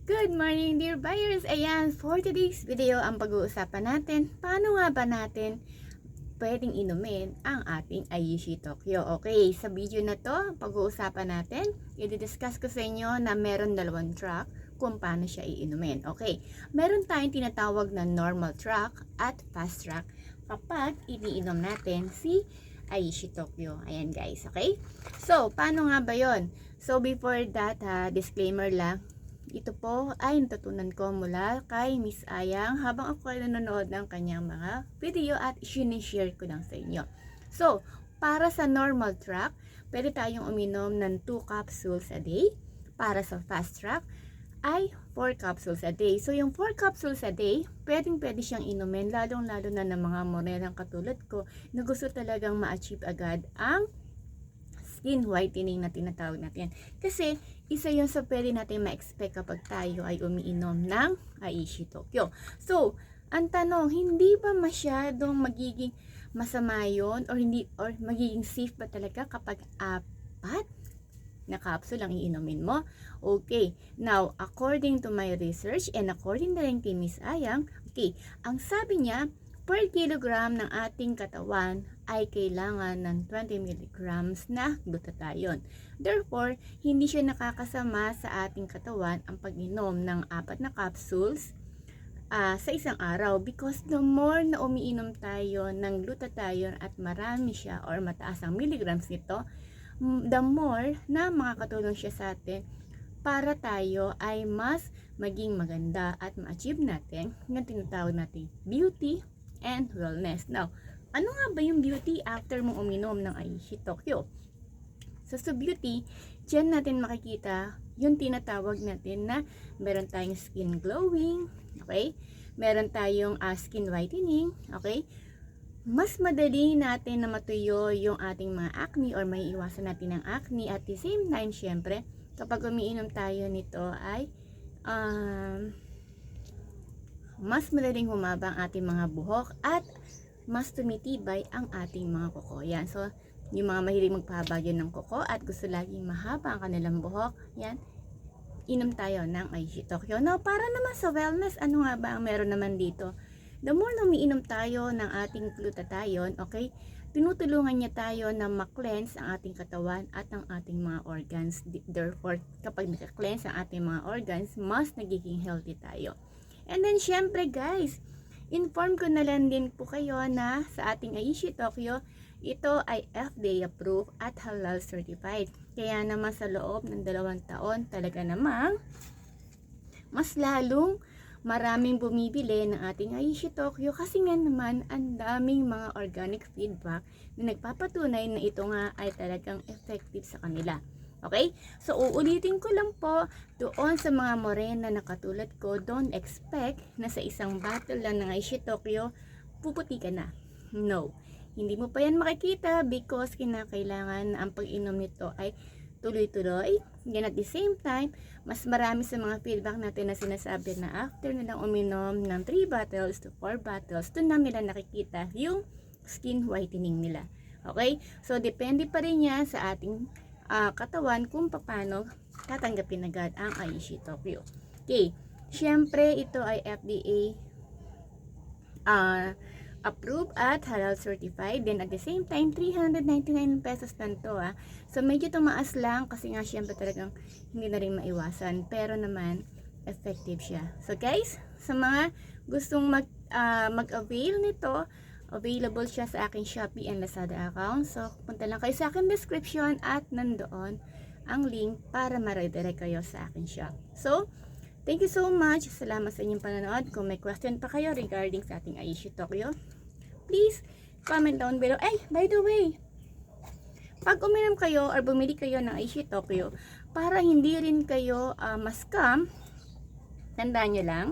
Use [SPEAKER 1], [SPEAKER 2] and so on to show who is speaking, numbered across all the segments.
[SPEAKER 1] Good morning dear buyers! Ayan, for today's video ang pag-uusapan natin, paano nga ba natin pwedeng inumin ang ating Aishi Tokyo. Okay, sa video na to, pag-uusapan natin, i-discuss ko sa inyo na meron dalawang track kung paano siya iinumin. Okay, meron tayong tinatawag na normal track at fast track kapag iniinom natin si Aishi Tokyo. Ayan guys, okay? So, paano nga ba yon? So, before that, disclaimer lang, ito po ay natutunan ko mula kay Miss Ayang habang ako ay nanonood ng kanyang mga video at sinishare ko lang sa inyo. So, para sa normal track, pwede tayong uminom ng 2 capsules a day. Para sa fast track, ay 4 capsules a day. So, yung 4 capsules a day, pwede siyang inumin, lalong-lalo na ng mga morenang katulad ko na gusto talagang ma-achieve agad ang skin whitening na tinatawag natin. Kasi, isa yun sa pwede natin ma-expect kapag tayo ay umiinom ng Aishi Tokyo. So, ang tanong, hindi ba masyadong magiging masama yun or magiging safe ba talaga kapag 4 na capsule ang iinumin mo? Okay, now, according to my research and according na rin kay Miss Ayang, okay, ang sabi niya, per kilogram ng ating katawan ay kailangan ng 20 milligrams na glutathione. Therefore, hindi siya nakakasama sa ating katawan ang pag-inom ng 4 na capsules sa isang araw, because the more na umiinom tayo ng glutathione at marami siya or mataas ang milligrams nito, the more na makakatulong siya sa atin para tayo ay mas maging maganda at ma-achieve natin yung tinatawag natin beauty and wellness. Now, ano nga ba yung beauty after mong uminom ng Aishi Tokyo? So, sa beauty, dyan natin makikita yung tinatawag natin na meron tayong skin glowing, okay? Meron tayong skin whitening, okay? Mas madali natin na matuyo yung ating mga acne or may iwasan natin ng acne. At the same time, syempre, kapag umiinom tayo nito ay mas madaling humaba ang ating mga buhok at mas tumitibay ang ating mga kuko. Yan. So, yung mga mahilig magpahaba yun ng kuko at gusto laging mahaba ang kanilang buhok, yan, inom tayo ng Aishi Tokyo. Now, para naman sa wellness, ano nga ba ang meron naman dito? The more na umiinom tayo ng ating glutathione, okay, tinutulungan niya tayo na ma-cleanse ang ating katawan at ang ating mga organs. Therefore, kapag naka-cleanse ang ating mga organs, mas nagiging healthy tayo. And then, syempre guys, inform ko na lang din po kayo na sa ating Aishi Tokyo, ito ay FDA approved at halal certified. Kaya naman sa loob ng 2 taon, talaga namang mas lalong maraming bumibili ng ating Aishi Tokyo kasi nga naman ang daming mga organic feedback na nagpapatunay na ito nga ay talagang effective sa kanila. Okay? So, uulitin ko lang po, doon sa mga morena na katulad ko, don't expect na sa isang bottle lang ng Aishi Tokyo, puputi ka na. No. Hindi mo pa yan makikita because kinakailangan na ang pag-inom nito ay tuloy-tuloy. Yan, at the same time, mas marami sa mga feedback natin na sinasabi na after nilang uminom ng 3 bottles to 4 bottles, doon na nila nakikita yung skin whitening nila. Okay? So, depende pa rin yan sa ating katawan kung paano tatanggapin agad ang Aishi Tokyo. Okay. Siyempre, ito ay FDA approved at halal certified. Then at the same time, 399 pesos lang to. So medyo tumaas lang kasi nga syempre talagang hindi na rin maiwasan. Pero naman, effective siya. So guys, sa mga gustong mag-avail nito, available siya sa aking Shopee and Lazada account. So punta lang kayo sa aking description at nandoon ang link para ma-redirect kayo sa aking shop. So, thank you so much. Salamat sa inyong panonood. Kung may question pa kayo regarding sa ating Aishi Tokyo, please comment down below. Ay, by the way, pag uminom kayo or bumili kayo ng Aishi Tokyo, para hindi rin kayo ma-scam, tandaan nyo lang,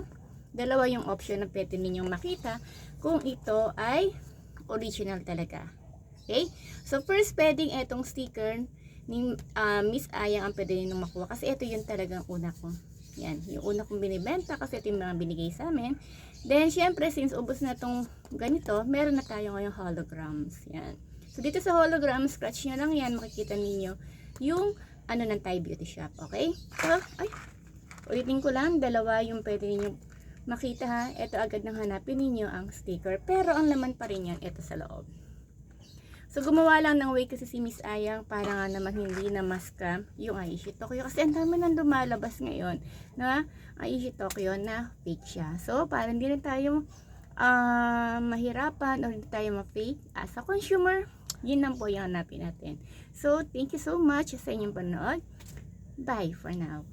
[SPEAKER 1] dalawa yung option na pwede ninyong makita kung ito ay original talaga. Okay? So, first, pwedeng itong sticker ni Miss Ayang ang pwede ninyong makuha. Kasi ito yung talagang una ko. Yan, yung una kong binibenta kasi ito yung mga binigay sa amin. Then, syempre, since ubos na itong ganito, meron na tayo ngayong holograms. Yan. So, dito sa hologram, scratch nyo lang yan. Makikita ninyo yung ano ng Thai Beauty Shop. Okay? So, ay, Ulitin ko lang, dalawa yung pwede ninyong makita ha. Ito agad nang hanapin ninyo ang sticker. Pero ang laman pa rin yan, ito sa loob. So, gumawa lang ng way kasi si Miss Ayang para nga naman hindi na ma-scam yung Aishi Tokyo. Kasi ang dami nang lumalabas ngayon na Aishi Tokyo na fake siya. So, para hindi na tayo mahirapan o hindi tayo ma-fake as a consumer, yun lang po yung hanapin natin. So, thank you so much sa inyong panood. Bye for now.